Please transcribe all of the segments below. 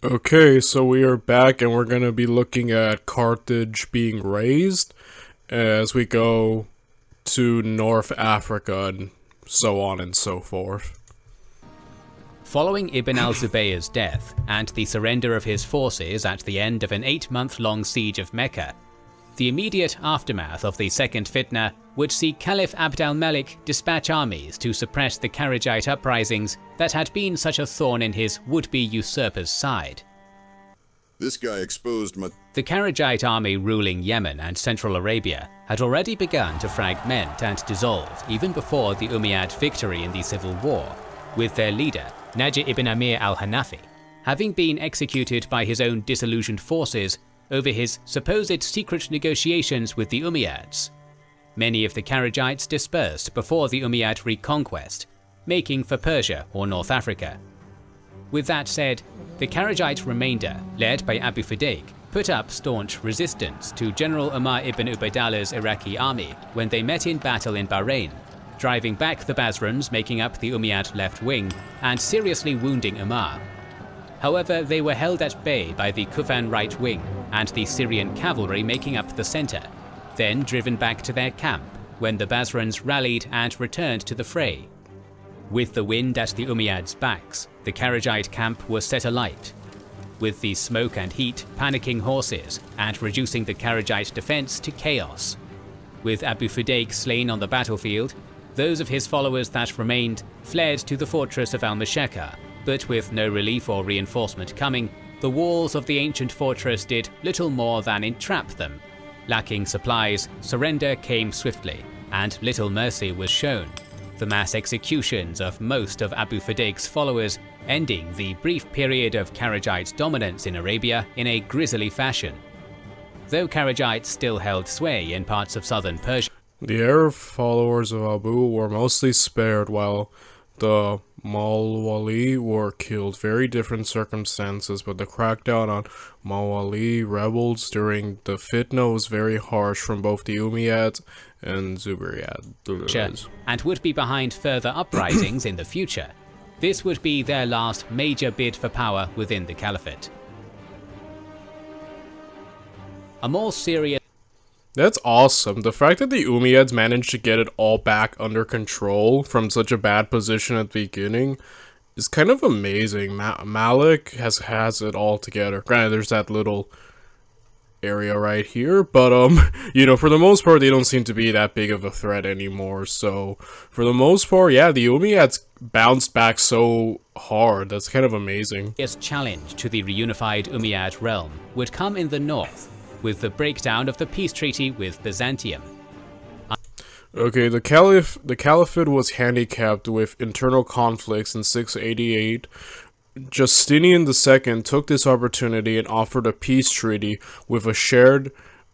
Okay, so we are back and we're going to be looking at Carthage being razed as we go to North Africa and so on and so forth. Following Ibn al-Zubayr's death and the surrender of his forces at the end of an 8-month-long siege of Mecca, the immediate aftermath of the second fitna would see Caliph Abd al-Malik dispatch armies to suppress the Kharijite uprisings that had been such a thorn in his would-be usurper's side. This guy exposed my... The Kharijite army ruling Yemen and Central Arabia had already begun to fragment and dissolve even before the Umayyad victory in the civil war, with their leader, Naji ibn Amir al-Hanafi, having been executed by his own disillusioned forces over his supposed secret negotiations with the Umayyads. Many of the Kharijites dispersed before the Umayyad reconquest, making for Persia or North Africa. With that said, the Kharijite remainder, led by Abu Fudayk, put up staunch resistance to General Umar ibn Ubaydallah's Iraqi army when they met in battle in Bahrain, driving back the Basrans making up the Umayyad left wing and seriously wounding Umar. However, they were held at bay by the Kufan right wing and the Syrian cavalry making up the center, then driven back to their camp when the Basrans rallied and returned to the fray. With the wind at the Umayyads' backs, the Kharijite camp was set alight, with the smoke and heat panicking horses and reducing the Kharijite defense to chaos. With Abu Fudayk slain on the battlefield, those of his followers that remained fled to the fortress of al-Mashaqqa, but with no relief or reinforcement coming, the walls of the ancient fortress did little more than entrap them. Lacking supplies, surrender came swiftly, and little mercy was shown, the mass executions of most of Abu Fudayk's followers ending the brief period of Kharijite dominance in Arabia in a grisly fashion. Though Kharijites still held sway in parts of southern Persia, The Arab followers of Abu were mostly spared while the Mawali were killed. Very different circumstances, but the crackdown on Mawali rebels during the fitna was very harsh from both the Umayyads and Zubayrids. and would be behind further uprisings in the future. This would be their last major bid for power within the Caliphate. A more serious That's awesome. The fact that the Umayyads managed to get it all back under control from such a bad position at the beginning is kind of amazing. Malik has it all together. Granted, there's that little area right here, but you know, for the most part, they don't seem to be that big of a threat anymore. So, for the most part, yeah, the Umayyads bounced back so hard. That's kind of amazing. challenge to the reunified Umayyad realm would come in the north, with the breakdown of the peace treaty with Byzantium. Okay, the Caliphate was handicapped with internal conflicts in 688. Justinian II took this opportunity and offered a peace treaty with a shared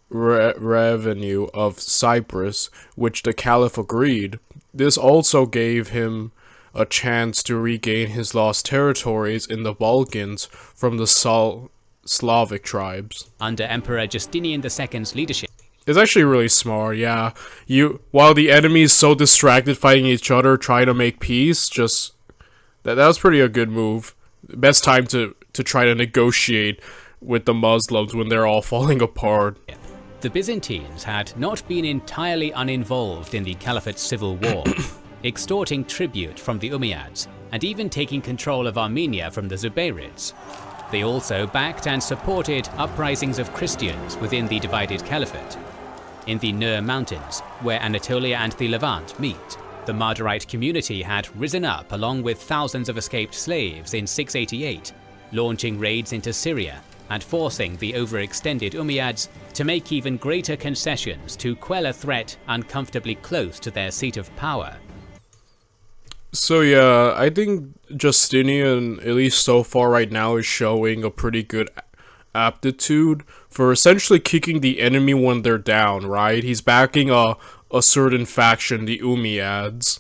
revenue of Cyprus, which the Caliph agreed. This also gave him a chance to regain his lost territories in the Balkans from the Slavic tribes. Under Emperor Justinian II's leadership, It's actually really smart, yeah. While the enemy is so distracted fighting each other, trying to make peace, that was pretty a good move. Best time to try to negotiate with the Muslims when they're all falling apart. the Byzantines had not been entirely uninvolved in the Caliphate's civil war, extorting tribute from the Umayyads and even taking control of Armenia from the Zubayrids. They also backed and supported uprisings of Christians within the divided Caliphate. In the Nur Mountains, where Anatolia and the Levant meet, the Mardarite community had risen up along with thousands of escaped slaves in 688, launching raids into Syria and forcing the overextended Umayyads to make even greater concessions to quell a threat uncomfortably close to their seat of power. So yeah, I think Justinian, at least so far right now, is showing a pretty good aptitude for essentially kicking the enemy when they're down, right? He's backing a certain faction, the Umayyads,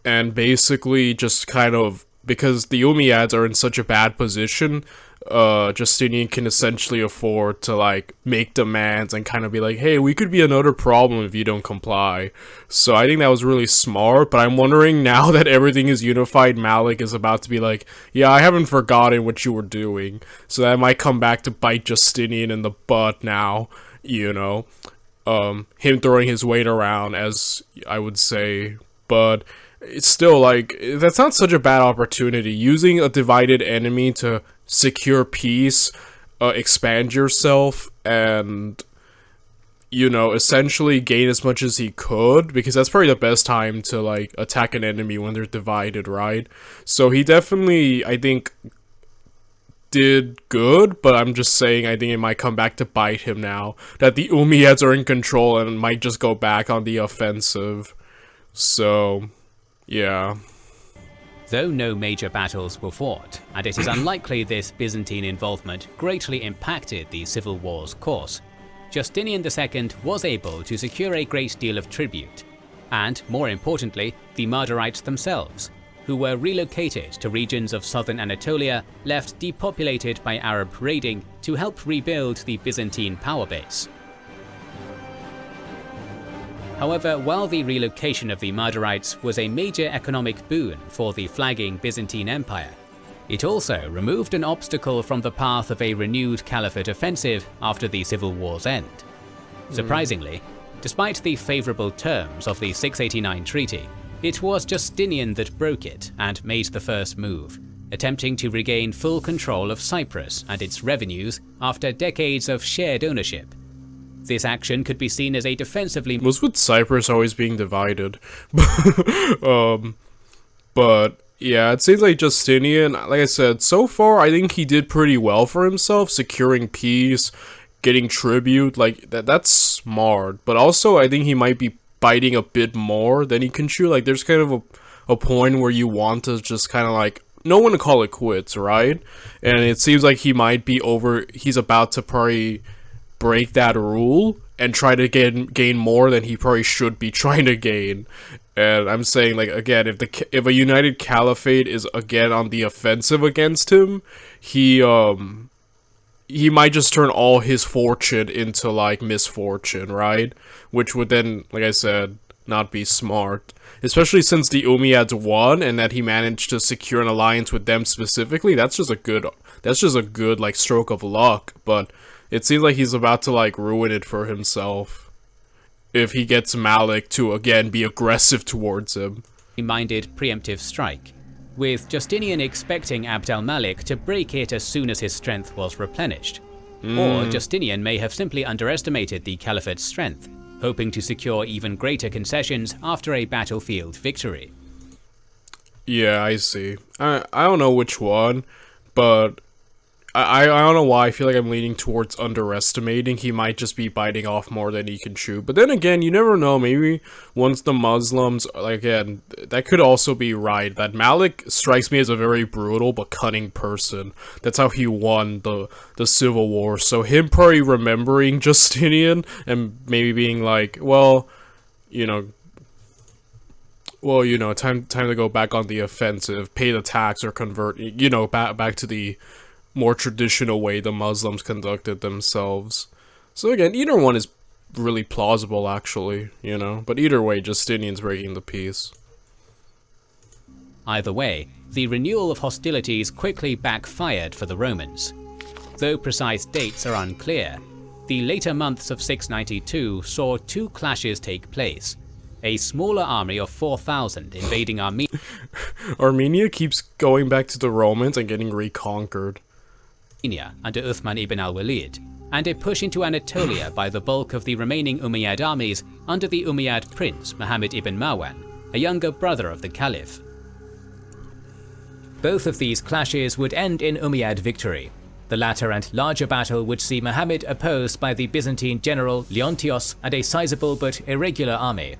and basically just kind of, because the Umayyads are in such a bad position, Justinian can essentially afford to like make demands and kind of be like, hey, we could be another problem if you don't comply. So I think that was really smart, but I'm wondering now that everything is unified, Malik is about to be like, yeah, I haven't forgotten what you were doing. So that might come back to bite Justinian in the butt now, you know. Him throwing his weight around, as I would say, but it's still like, that's not such a bad opportunity. Using a divided enemy to secure peace, expand yourself, and, you know, essentially gain as much as he could, because that's probably the best time to, like, attack an enemy when they're divided, right? So he definitely, I think, did good, but I'm just saying I think it might come back to bite him now that the Umayyads are in control and might just go back on the offensive. So, yeah. Though no major battles were fought, and it is unlikely this Byzantine involvement greatly impacted the civil war's course, Justinian II was able to secure a great deal of tribute, and, more importantly, the Mardarites themselves, who were relocated to regions of southern Anatolia left depopulated by Arab raiding to help rebuild the Byzantine power base. However, while the relocation of the Mardarites was a major economic boon for the flagging Byzantine Empire, it also removed an obstacle from the path of a renewed caliphate offensive after the civil war's end. Surprisingly, despite the favourable terms of the 689 treaty, it was Justinian that broke it and made the first move, attempting to regain full control of Cyprus and its revenues after decades of shared ownership. This action could be seen as a defensively— Was with Cyprus always being divided. But yeah, it seems like Justinian, like I said, so far I think he did pretty well for himself, securing peace, getting tribute, like that's smart. But also I think he might be biting a bit more than he can chew. Like there's kind of a point where you want to just kind of like, no one to call it quits, right? And it seems like he might be he's about to probably break that rule and try to gain more than he probably should be trying to gain. And I'm saying, like, again, if a united caliphate is again on the offensive against him, he might just turn all his fortune into like misfortune, right? Which would then, like I said, not be smart. Especially since the Umayyads won and that he managed to secure an alliance with them specifically. That's just a good like stroke of luck. But it seems like he's about to like ruin it for himself if he gets Malik to again be aggressive towards him. Minded preemptive strike, with Justinian expecting Abd al-Malik to break it as soon as his strength was replenished. Or Justinian may have simply underestimated the caliphate's strength, hoping to secure even greater concessions after a battlefield victory. Yeah, I see. I don't know which one, but I don't know why I feel like I'm leaning towards underestimating. He might just be biting off more than he can chew. But then again, you never know. Maybe once the Muslims, like, again, that could also be right. That Malik strikes me as a very brutal but cunning person. That's how he won the civil war. So him probably remembering Justinian and maybe being like, well, you know, time to go back on the offensive, pay the tax or convert, you know, back to the more traditional way the Muslims conducted themselves. So again, either one is really plausible actually, you know, but either way, Justinian's breaking the peace. Either way, the renewal of hostilities quickly backfired for the Romans. Though precise dates are unclear, the later months of 692 saw two clashes take place. A smaller army of 4,000 invading Armenia. Armenia keeps going back to the Romans and getting reconquered under Uthman ibn al-Walid, and a push into Anatolia by the bulk of the remaining Umayyad armies under the Umayyad prince Muhammad ibn Marwan, a younger brother of the Caliph. Both of these clashes would end in Umayyad victory. The latter and larger battle would see Muhammad opposed by the Byzantine general Leontios and a sizable but irregular army.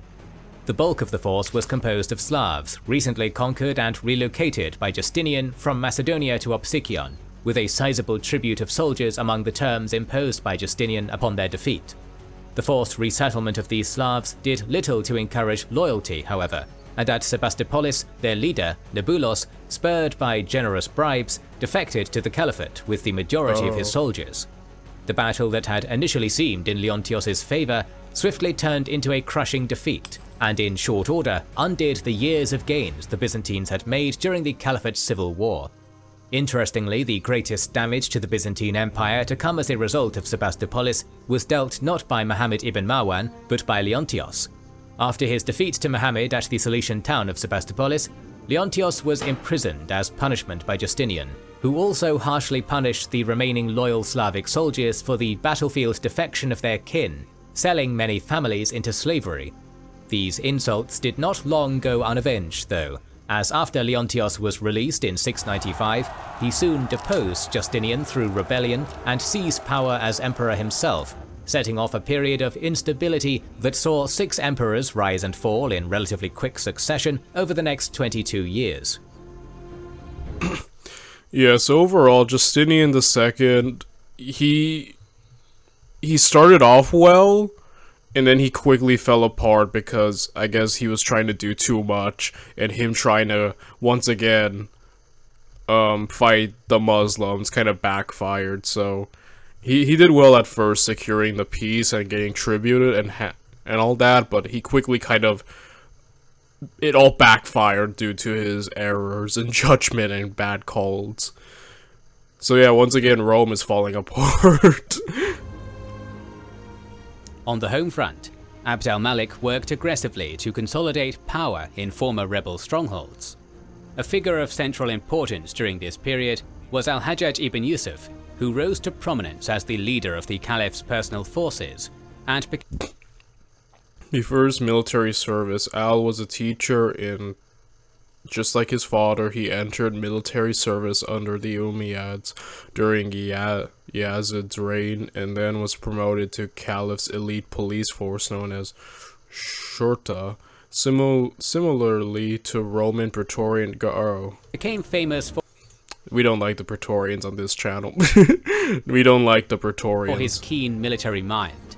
The bulk of the force was composed of Slavs, recently conquered and relocated by Justinian from Macedonia to Opsikion, with a sizable tribute of soldiers among the terms imposed by Justinian upon their defeat. The forced resettlement of these Slavs did little to encourage loyalty, however, and at Sebastopolis, their leader, Nebulos, spurred by generous bribes, defected to the caliphate with the majority of his soldiers. The battle that had initially seemed in Leontios' favor swiftly turned into a crushing defeat, and in short order undid the years of gains the Byzantines had made during the Caliphate's civil war. Interestingly, the greatest damage to the Byzantine Empire to come as a result of Sebastopolis was dealt not by Muhammad ibn Marwan, but by Leontios. After his defeat to Muhammad at the Cilician town of Sebastopolis, Leontios was imprisoned as punishment by Justinian, who also harshly punished the remaining loyal Slavic soldiers for the battlefield defection of their kin, selling many families into slavery. These insults did not long go unavenged though, as after Leontios was released in 695, he soon deposed Justinian through rebellion and seized power as emperor himself, setting off a period of instability that saw 6 emperors rise and fall in relatively quick succession over the next 22 years. Yeah, so overall, Justinian II, he started off well, and then he quickly fell apart because I guess he was trying to do too much, and him trying to, once again, fight the Muslims kind of backfired, so he did well at first, securing the peace and getting tribute and all that, but he quickly kind of, it all backfired due to his errors in judgment and bad calls. So yeah, once again, Rome is falling apart. On the home front, Abd al-Malik worked aggressively to consolidate power in former rebel strongholds. A figure of central importance during this period was al-Hajjaj ibn Yusuf, who rose to prominence as the leader of the caliph's personal forces, and Before his military service, Al was a teacher in, just like his father, he entered military service under the Umayyads during Yazid's reign, and then was promoted to Caliph's elite police force known as Shurta, similarly to Roman Praetorian Guard. became famous for We don't like the Praetorians on this channel. We don't like the Praetorians. his keen military mind.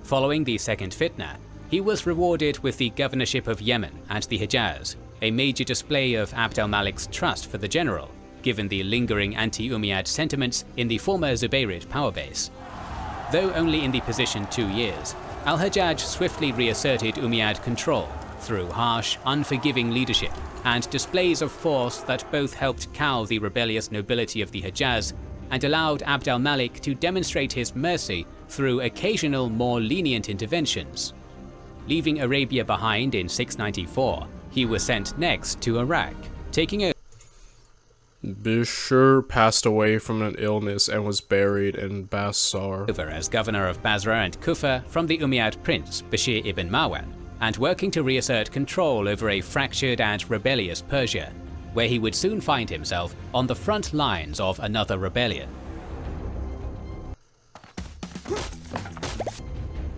Following the Second Fitna, he was rewarded with the governorship of Yemen and the Hejaz, a major display of Abd al-Malik's trust for the general, given the lingering anti-Umayyad sentiments in the former Zubayrid power base. Though only in the position 2 years, al-Hajjaj swiftly reasserted Umayyad control through harsh, unforgiving leadership and displays of force that both helped cow the rebellious nobility of the Hejaz and allowed Abd al-Malik to demonstrate his mercy through occasional more lenient interventions. Leaving Arabia behind in 694, he was sent next to Iraq, taking over. Bishr passed away from an illness and was buried in Bassar As governor of Basra and Kufa from the Umayyad prince Bashir ibn Marwan, and working to reassert control over a fractured and rebellious Persia, where he would soon find himself on the front lines of another rebellion.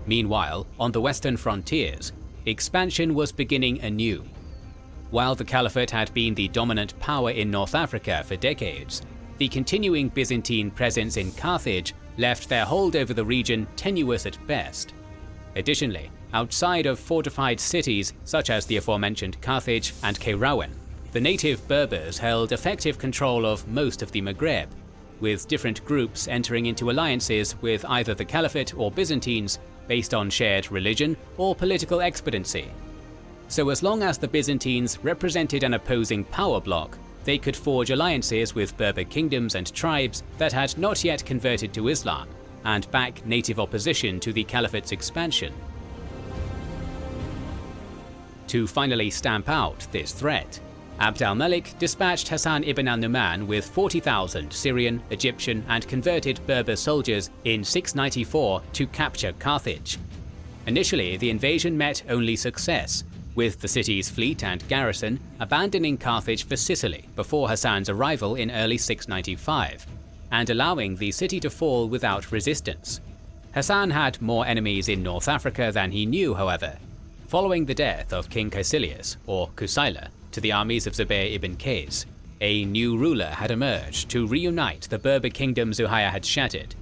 Meanwhile, on the western frontiers, expansion was beginning anew. While the Caliphate had been the dominant power in North Africa for decades, the continuing Byzantine presence in Carthage left their hold over the region tenuous at best. Additionally, outside of fortified cities such as the aforementioned Carthage and Kairouan, the native Berbers held effective control of most of the Maghreb, with different groups entering into alliances with either the Caliphate or Byzantines based on shared religion or political expediency. So as long as the Byzantines represented an opposing power bloc, they could forge alliances with Berber kingdoms and tribes that had not yet converted to Islam, and back native opposition to the Caliphate's expansion. To finally stamp out this threat, Abd al-Malik dispatched Hassan ibn al-Numan with 40,000 Syrian, Egyptian and converted Berber soldiers in 694 to capture Carthage. Initially, the invasion met only success, with the city's fleet and garrison abandoning Carthage for Sicily before Hassan's arrival in early 695, and allowing the city to fall without resistance. Hassan had more enemies in North Africa than he knew, however. Following the death of King Caecilius, or Kusila, to the armies of Zubair ibn Qays, a new ruler had emerged to reunite the Berber kingdom Zuhayya had shattered.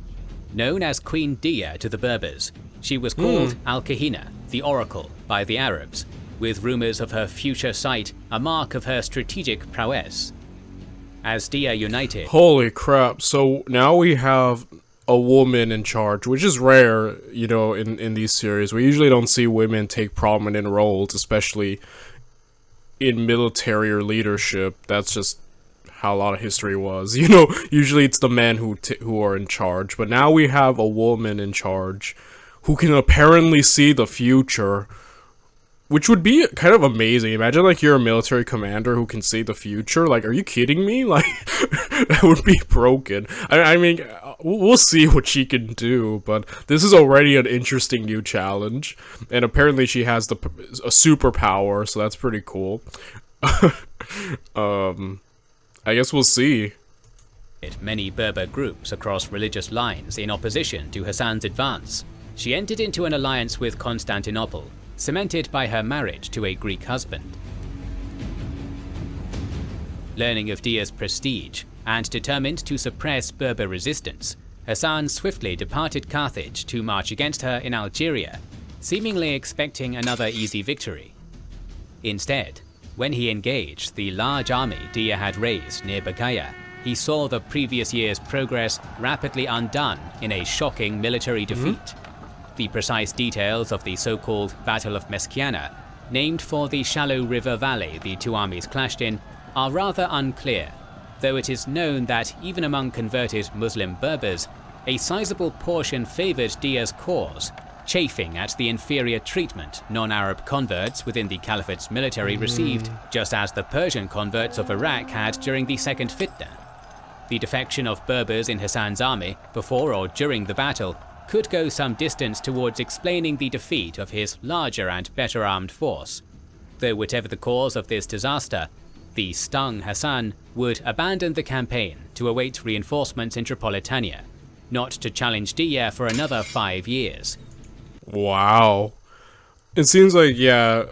Known as Queen Dia to the Berbers, she was called Al-Kahina, the Oracle, by the Arabs, with rumors of her future sight a mark of her strategic prowess. As Dia united... Holy crap, so now we have a woman in charge, which is rare, you know, in these series. We usually don't see women take prominent roles, especially in military or leadership. That's just how a lot of history was. You know, usually it's the men who are in charge, but now we have a woman in charge who can apparently see the future, which would be kind of amazing. Imagine, like, you're a military commander who can see the future. Like, are you kidding me? Like, that would be broken. I mean, we'll see what she can do, but this is already an interesting new challenge. And apparently she has a superpower, so that's pretty cool. I guess we'll see. Many Berber groups across religious lines in opposition to Hassan's advance. She entered into an alliance with Constantinople, cemented by her marriage to a Greek husband. Learning of Dia's prestige and determined to suppress Berber resistance, Hassan swiftly departed Carthage to march against her in Algeria, seemingly expecting another easy victory. Instead, when he engaged the large army Dia had raised near Bagaya, he saw the previous year's progress rapidly undone in a shocking military defeat. The precise details of the so-called Battle of Meskiana, named for the shallow river valley the two armies clashed in, are rather unclear, though it is known that even among converted Muslim Berbers, a sizable portion favoured Dia's cause, chafing at the inferior treatment non-Arab converts within the Caliphate's military received, just as the Persian converts of Iraq had during the Second Fitna. The defection of Berbers in Hassan's army before or during the battle could go some distance towards explaining the defeat of his larger and better armed force. Though whatever the cause of this disaster, the stung Hassan would abandon the campaign to await reinforcements in Tripolitania, not to challenge Dia for another 5 years. Wow. It seems like, yeah,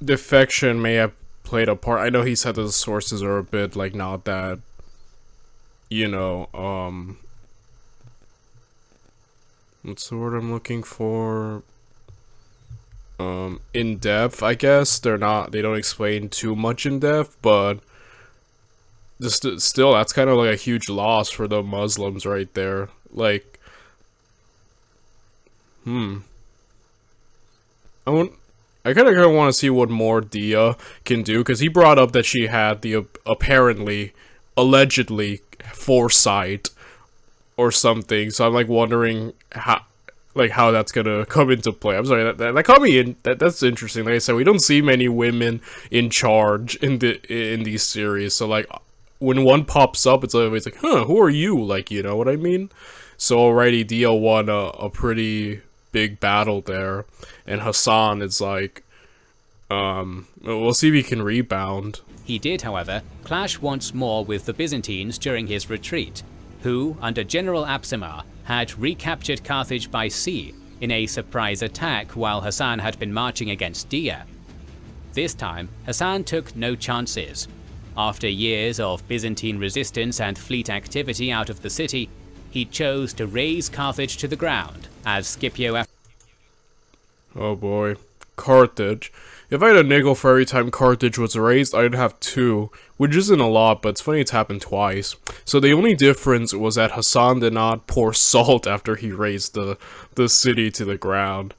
defection may have played a part. I know he said that the sources are a bit, like, not that, you know, what's the word I'm looking for? In depth, I guess. They don't explain too much in depth, but just still, that's kind of like a huge loss for the Muslims right there. Like, I kind of want to see what more Dia can do, because he brought up that she had the allegedly foresight or something. So I'm like wondering how that's gonna come into play. I'm sorry, that caught me in. That's interesting. Like I said, we don't see many women in charge in these series. So like, when one pops up, it's always like, huh, who are you? Like, you know what I mean? So already Dia won a pretty big battle there, and Hassan is like, we'll see if he can rebound. He did, however, clash once more with the Byzantines during his retreat, who, under General Absimar, had recaptured Carthage by sea in a surprise attack while Hassan had been marching against Dia. This time, Hassan took no chances. After years of Byzantine resistance and fleet activity out of the city, he chose to raze Carthage to the ground as Scipio... Oh boy. Carthage. If I had a nickel for every time Carthage was razed, I'd have 2, which isn't a lot, but it's funny it's happened twice. So the only difference was that Hassan did not pour salt after he razed the city to the ground.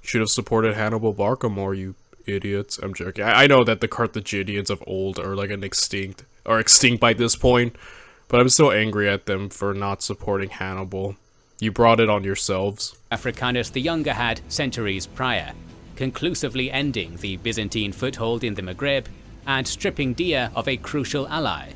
Should have supported Hannibal Barca more, you idiots. I'm joking. I know that the Carthaginians of old are like extinct by this point, but I'm still angry at them for not supporting Hannibal. You brought it on yourselves. Africanus the Younger had centuries prior, conclusively ending the Byzantine foothold in the Maghreb and stripping Dia of a crucial ally.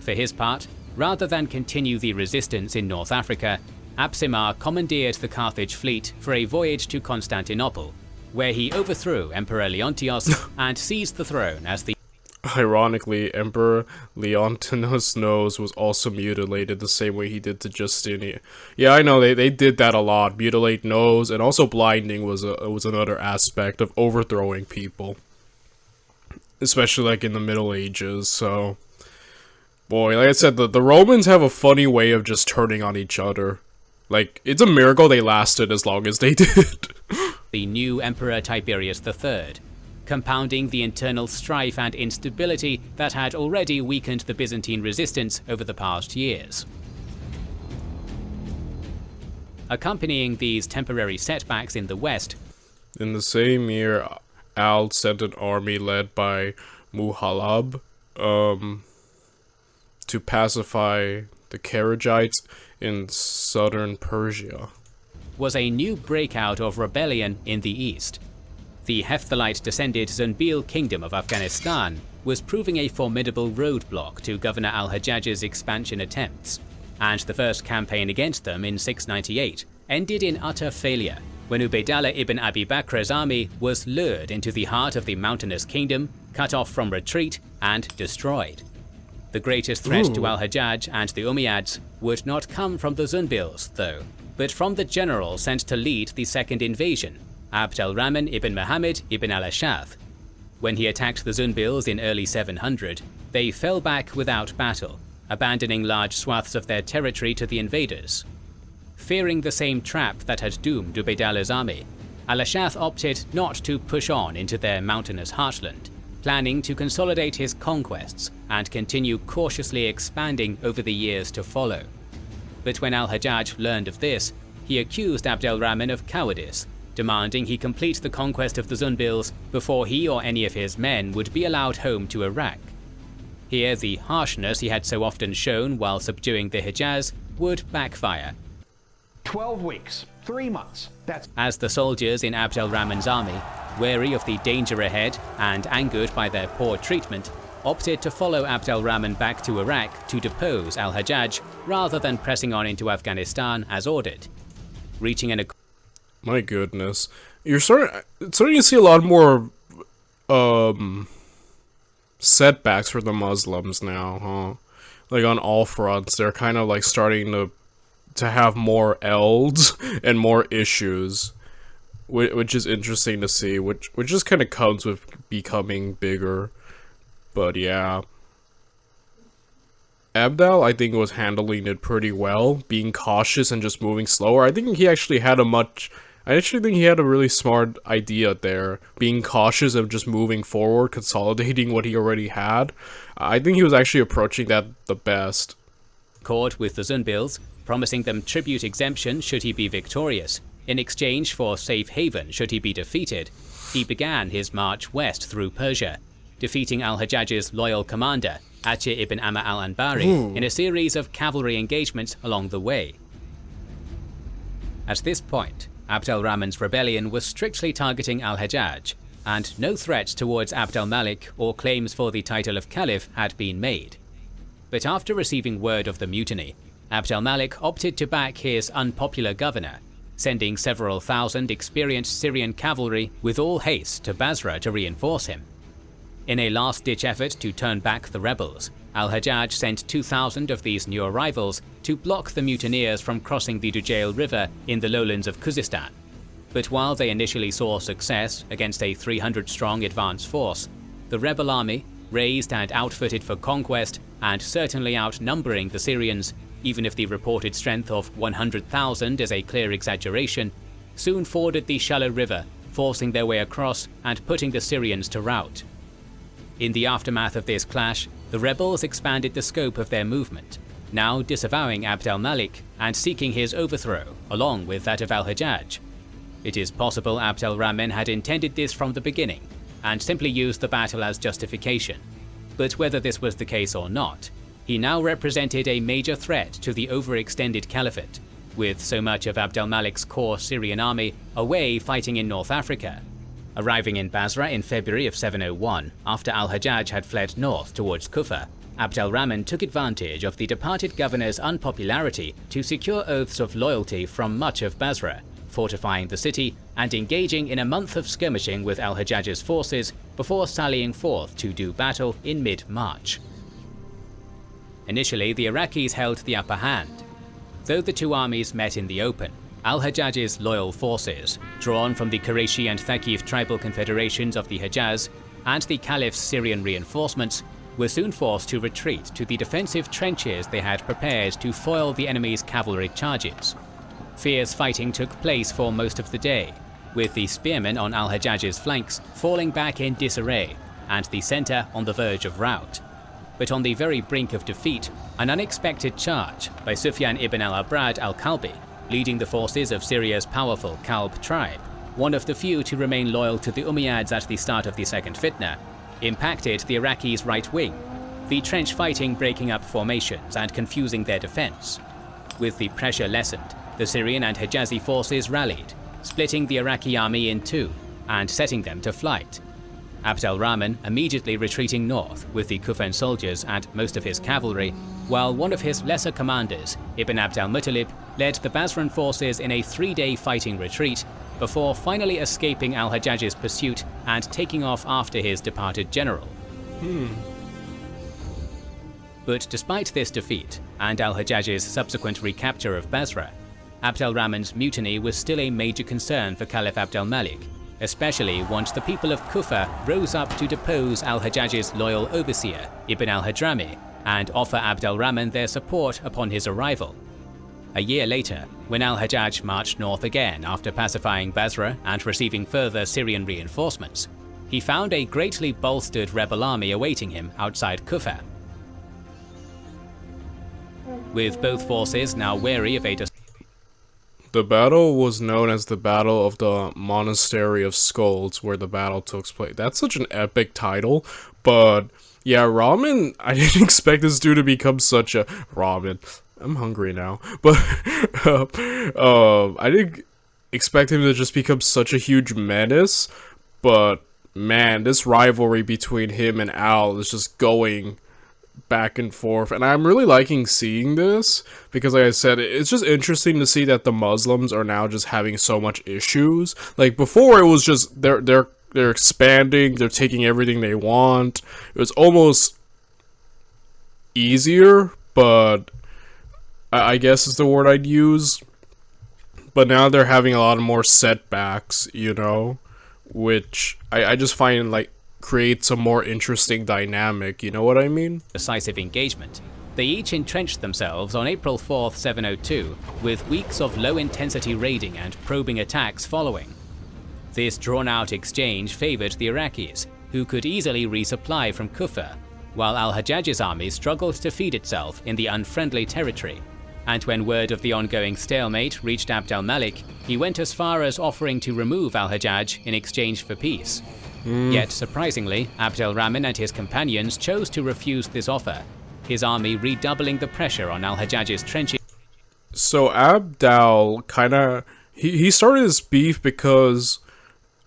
For his part, rather than continue the resistance in North Africa, Absimar commandeered the Carthage fleet for a voyage to Constantinople, where he overthrew Emperor Leontios and seized the throne as the... Ironically, Emperor Leontinus' nose was also mutilated the same way he did to Justinian. Yeah, I know, they did that a lot. Mutilate nose, and also blinding was another aspect of overthrowing people. Especially like in the Middle Ages, so... Boy, like I said, the Romans have a funny way of just turning on each other. Like, it's a miracle they lasted as long as they did. the new Emperor Tiberius III, compounding the internal strife and instability that had already weakened the Byzantine resistance over the past years. Accompanying these temporary setbacks in the west, in the same year, Al sent an army led by Muhalab to pacify the Kharijites in southern Persia. was a new breakout of rebellion in the east. The Hephthalite-descended Zunbil Kingdom of Afghanistan was proving a formidable roadblock to Governor al-Hajjaj's expansion attempts, and the first campaign against them in 698 ended in utter failure when Ubaydallah ibn Abi Bakr's army was lured into the heart of the mountainous kingdom, cut off from retreat, and destroyed. The greatest threat to al-Hajjaj and the Umayyads would not come from the Zunbils, though, but from the general sent to lead the second invasion, Abd al-Rahman ibn Muhammad ibn al-Ash'ath. When he attacked the Zunbils in early 700, they fell back without battle, abandoning large swaths of their territory to the invaders. Fearing the same trap that had doomed Ubaydallah's army, al-Ash'ath opted not to push on into their mountainous heartland, planning to consolidate his conquests and continue cautiously expanding over the years to follow. But when al-Hajjaj learned of this, he accused Abd al-Rahman of cowardice, demanding he complete the conquest of the Zunbils before he or any of his men would be allowed home to Iraq. Here, the harshness he had so often shown while subduing the Hijaz would backfire. 12 weeks, 3 months, as the soldiers in Abd al-Rahman's army, wary of the danger ahead and angered by their poor treatment, opted to follow Abd al-Rahman back to Iraq to depose al-Hajjaj rather than pressing on into Afghanistan as ordered. Reaching an My goodness. You're starting to see a lot more setbacks for the Muslims now, huh? Like on all fronts, they're kind of like starting to have more elds and more issues, which is interesting to see, which just kind of comes with becoming bigger. But yeah, Abdal, I think, was handling it pretty well, being cautious and just moving slower. I think he actually had a really smart idea there, being cautious of just moving forward, consolidating what he already had. I think he was actually approaching that the best. Accord with the Zunbils, promising them tribute exemption should he be victorious, in exchange for safe haven should he be defeated. He began his march west through Persia, defeating al-Hajjaj's loyal commander, Atiyah ibn Amr al-Anbari, in a series of cavalry engagements along the way. At this point, Abd al-Rahman's rebellion was strictly targeting al-Hajjaj, and no threats towards Abd al-Malik or claims for the title of Caliph had been made. But after receiving word of the mutiny, Abd al-Malik opted to back his unpopular governor, sending several thousand experienced Syrian cavalry with all haste to Basra to reinforce him. In a last-ditch effort to turn back the rebels, al-Hajjaj sent 2,000 of these new arrivals to block the mutineers from crossing the Dujail River in the lowlands of Khuzestan. But while they initially saw success against a 300-strong advance force, the rebel army, raised and outfitted for conquest and certainly outnumbering the Syrians, even if the reported strength of 100,000 is a clear exaggeration, soon forded the shallow river, forcing their way across and putting the Syrians to rout. In the aftermath of this clash, the rebels expanded the scope of their movement, now disavowing Abd al-Malik and seeking his overthrow, along with that of al-Hajjaj. It is possible Abd al-Rahman had intended this from the beginning, and simply used the battle as justification. But whether this was the case or not, he now represented a major threat to the overextended caliphate, with so much of Abd al-Malik's core Syrian army away fighting in North Africa. Arriving in Basra in February of 701, after al-Hajjaj had fled north towards Kufa, Abd al-Rahman took advantage of the departed governor's unpopularity to secure oaths of loyalty from much of Basra, fortifying the city and engaging in a month of skirmishing with al-Hajjaj's forces before sallying forth to do battle in mid-March. Initially, the Iraqis held the upper hand. Though the two armies met in the open, al-Hajjaj's loyal forces, drawn from the Qurayshi and Thaqif tribal confederations of the Hejaz, and the Caliph's Syrian reinforcements, were soon forced to retreat to the defensive trenches they had prepared to foil the enemy's cavalry charges. Fierce fighting took place for most of the day, with the spearmen on al-Hajjaj's flanks falling back in disarray and the center on the verge of rout. But on the very brink of defeat, an unexpected charge by Sufyan ibn al-Abrad al-Kalbi, leading the forces of Syria's powerful Kalb tribe, one of the few to remain loyal to the Umayyads at the start of the Second Fitna, impacted the Iraqis' right wing, the trench fighting breaking up formations and confusing their defense. With the pressure lessened, the Syrian and Hijazi forces rallied, splitting the Iraqi army in two and setting them to flight. Abd al-Rahman immediately retreating north with the Kufan soldiers and most of his cavalry, while one of his lesser commanders, Ibn Abd al-Muttalib, led the Basran forces in a 3-day fighting retreat before finally escaping al-Hajjaj's pursuit and taking off after his departed general. But despite this defeat and al-Hajjaj's subsequent recapture of Basra, Abd al-Rahman's mutiny was still a major concern for Caliph Abd al-Malik, especially once the people of Kufa rose up to depose al-Hajjaj's loyal overseer, Ibn al-Hadrami, and offer Abd al-Rahman their support upon his arrival. A year later, when al-Hajjaj marched north again after pacifying Basra and receiving further Syrian reinforcements, he found a greatly bolstered rebel army awaiting him outside Kufa. With both forces now wary of a The battle was known as the Battle of the Monastery of Skulls, where the battle took place. That's such an epic title, but yeah, Ramen, I didn't expect this dude to become such a... Ramen, I'm hungry now, but I didn't expect him to just become such a huge menace, but man, this rivalry between him and Al is just going back and forth, and I'm really liking seeing this because, like I said, it's just interesting to see that the Muslims are now just having so much issues. Like before, it was just they're expanding, they're taking everything they want. It was almost easier, but I guess is the word I'd use. But now they're having a lot of more setbacks, you know, which I just find like creates a more interesting dynamic, you know what I mean? Decisive engagement. They each entrenched themselves on April 4th, 702, with weeks of low-intensity raiding and probing attacks following. This drawn-out exchange favored the Iraqis, who could easily resupply from Kufa, while al-Hajjaj's army struggled to feed itself in the unfriendly territory. And when word of the ongoing stalemate reached Abd al-Malik, he went as far as offering to remove al-Hajjaj in exchange for peace. Yet, surprisingly, Abd al-Rahman and his companions chose to refuse this offer, his army redoubling the pressure on al-Hajjaj's trenches. So Abdal kinda... He started this beef because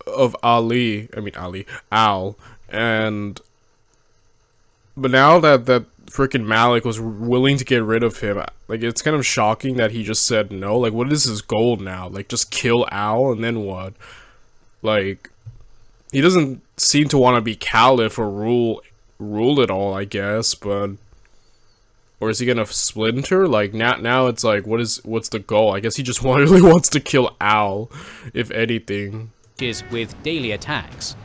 of Al, and... But now that freaking Malik was willing to get rid of him, like, it's kind of shocking that he just said no. Like, what is his goal now? Like, just kill Al, and then what? Like... He doesn't seem to want to be caliph or rule it all, I guess, but... Or is he gonna splinter? Like, now it's like, what's the goal? I guess he just really wants to kill Al, if anything. With daily attacks.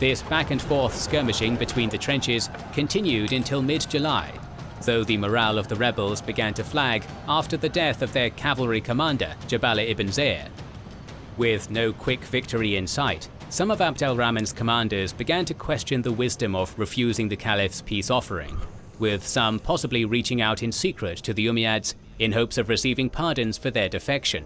This back and forth skirmishing between the trenches continued until mid-July, though the morale of the rebels began to flag after the death of their cavalry commander, Jabala ibn Zayd. With no quick victory in sight, some of Abd al-Rahman's commanders began to question the wisdom of refusing the Caliph's peace offering, with some possibly reaching out in secret to the Umayyads in hopes of receiving pardons for their defection.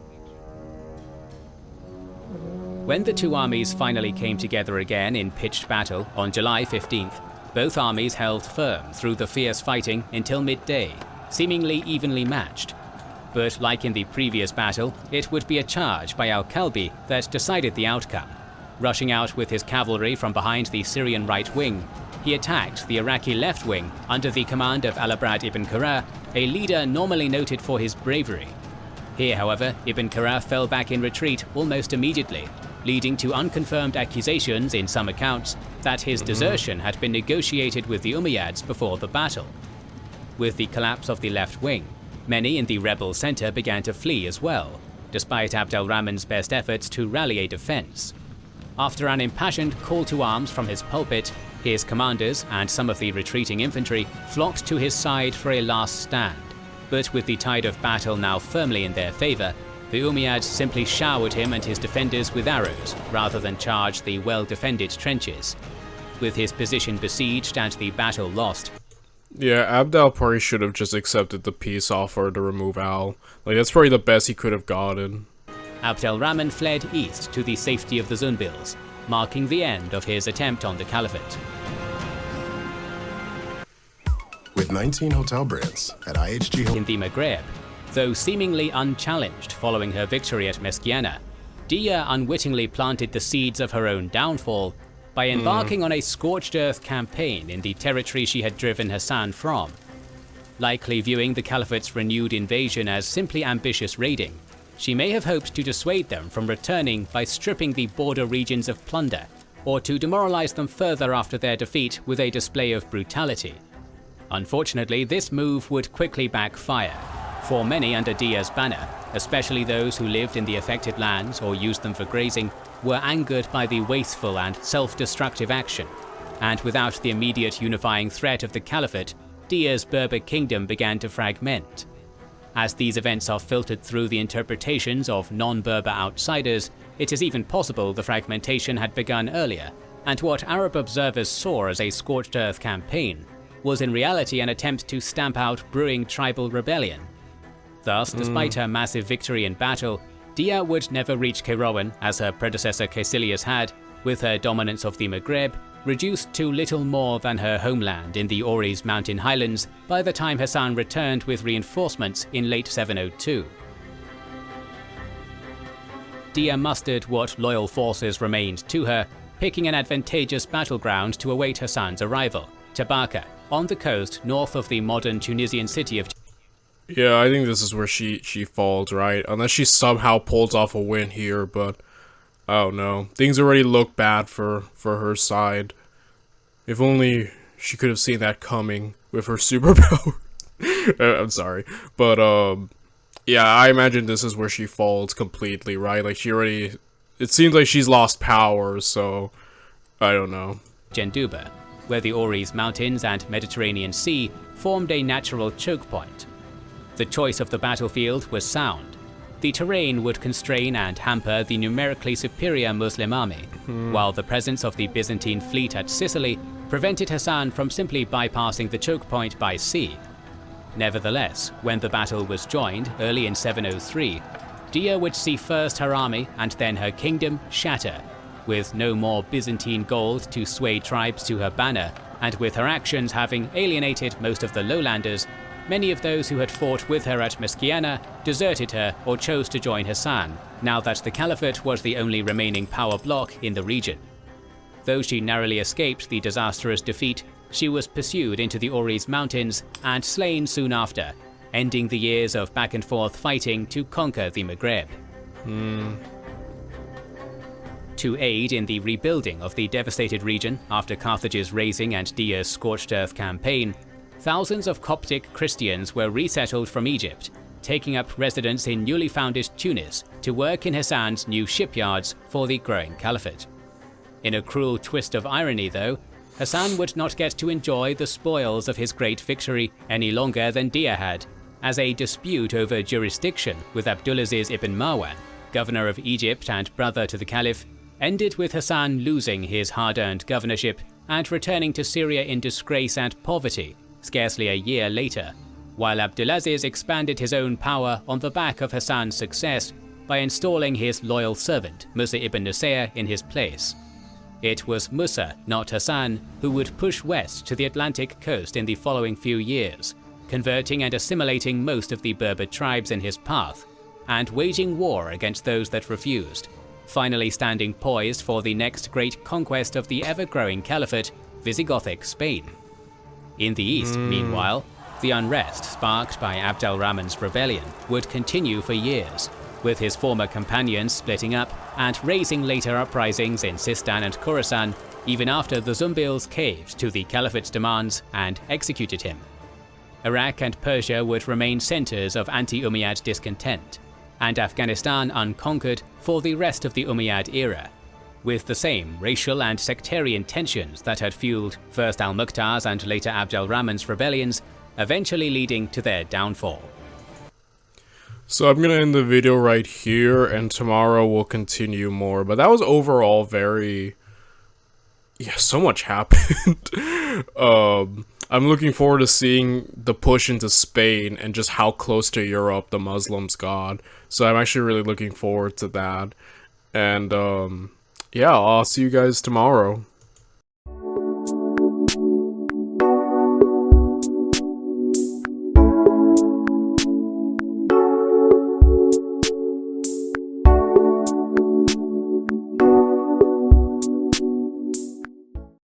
When the two armies finally came together again in pitched battle on July 15th, both armies held firm through the fierce fighting until midday, seemingly evenly matched. But like in the previous battle, it would be a charge by al-Kalbi that decided the outcome. Rushing out with his cavalry from behind the Syrian right wing, he attacked the Iraqi left wing under the command of al-Abrad ibn Qurra, a leader normally noted for his bravery. Here, however, Ibn Qurra fell back in retreat almost immediately, leading to unconfirmed accusations in some accounts that his desertion had been negotiated with the Umayyads before the battle. With the collapse of the left wing, many in the rebel center began to flee as well, despite Abd al-Rahman's best efforts to rally a defense. After an impassioned call to arms from his pulpit, his commanders and some of the retreating infantry flocked to his side for a last stand. But with the tide of battle now firmly in their favor, The Umayyads simply showered him and his defenders with arrows rather than charge the well-defended trenches. With his position besieged and the battle lost, Yeah, Abdal probably should have just accepted the peace offer to remove Al. Like, that's probably the best he could have gotten. Abd al-Rahman fled east to the safety of the Zunbils, marking the end of his attempt on the caliphate. With 19 hotel brands at IHG In the Maghreb, though seemingly unchallenged following her victory at Mesquiana, Dia unwittingly planted the seeds of her own downfall by embarking on a scorched earth campaign in the territory she had driven Hassan from. Likely viewing the caliphate's renewed invasion as simply ambitious raiding, she may have hoped to dissuade them from returning by stripping the border regions of plunder, or to demoralize them further after their defeat with a display of brutality. Unfortunately, this move would quickly backfire, for many under Dia's banner, especially those who lived in the affected lands or used them for grazing, were angered by the wasteful and self-destructive action, and without the immediate unifying threat of the caliphate, Dia's Berber kingdom began to fragment. As these events are filtered through the interpretations of non-Berber outsiders, it is even possible the fragmentation had begun earlier, and what Arab observers saw as a scorched earth campaign was in reality an attempt to stamp out brewing tribal rebellion. Thus, despite her massive victory in battle, Dia would never reach Kairouan as her predecessor Caecilius had, with her dominance of the Maghreb reduced to little more than her homeland in the Oris mountain highlands by the time Hassan returned with reinforcements in late 702. Dia mustered what loyal forces remained to her, picking an advantageous battleground to await Hassan's arrival, Tabaka, on the coast north of the modern Tunisian city of Yeah, I think this is where she falls, right? Unless she somehow pulls off a win here, but I don't know. Things already look bad for her side. If only she could have seen that coming with her superpower. I'm sorry. But, yeah, I imagine this is where she falls completely, right? Like, it seems like she's lost power, so I don't know. Jenduba, where the Oris Mountains and Mediterranean Sea formed a natural choke point. The choice of the battlefield was sound. The terrain would constrain and hamper the numerically superior Muslim army, while the presence of the Byzantine fleet at Sicily prevented Hassan from simply bypassing the choke point by sea. Nevertheless, when the battle was joined early in 703, Dia would see first her army and then her kingdom shatter, with no more Byzantine gold to sway tribes to her banner, and with her actions having alienated most of the lowlanders. Many of those who had fought with her at Mesquiana deserted her or chose to join Hassan, now that the caliphate was the only remaining power bloc in the region. Though she narrowly escaped the disastrous defeat, she was pursued into the Oris Mountains and slain soon after, ending the years of back-and-forth fighting to conquer the Maghreb. To aid in the rebuilding of the devastated region after Carthage's razing and Dia's scorched earth campaign, thousands of Coptic Christians were resettled from Egypt, taking up residence in newly founded Tunis to work in Hassan's new shipyards for the growing caliphate. In a cruel twist of irony though, Hassan would not get to enjoy the spoils of his great victory any longer than Dia had, as a dispute over jurisdiction with Abdulaziz ibn Marwan, governor of Egypt and brother to the caliph, ended with Hassan losing his hard-earned governorship and returning to Syria in disgrace and poverty scarcely a year later, while Abdulaziz expanded his own power on the back of Hassan's success by installing his loyal servant Musa ibn Nusayr in his place. It was Musa, not Hassan, who would push west to the Atlantic coast in the following few years, converting and assimilating most of the Berber tribes in his path, and waging war against those that refused, finally standing poised for the next great conquest of the ever-growing caliphate, Visigothic Spain. In the east, meanwhile, the unrest sparked by Abd al-Rahman's rebellion would continue for years, with his former companions splitting up and raising later uprisings in Sistan and Khorasan, even after the Zumbils caved to the caliphate's demands and executed him. Iraq and Persia would remain centers of anti-Umayyad discontent, and Afghanistan unconquered for the rest of the Umayyad era, with the same racial and sectarian tensions that had fueled first al-Muqta's and later Abd al-Rahman's rebellions, eventually leading to their downfall. So I'm gonna end the video right here, and tomorrow we'll continue more. But that was overall very... yeah, so much happened. I'm looking forward to seeing the push into Spain and just how close to Europe the Muslims got. So I'm actually really looking forward to that. And, yeah, I'll see you guys tomorrow.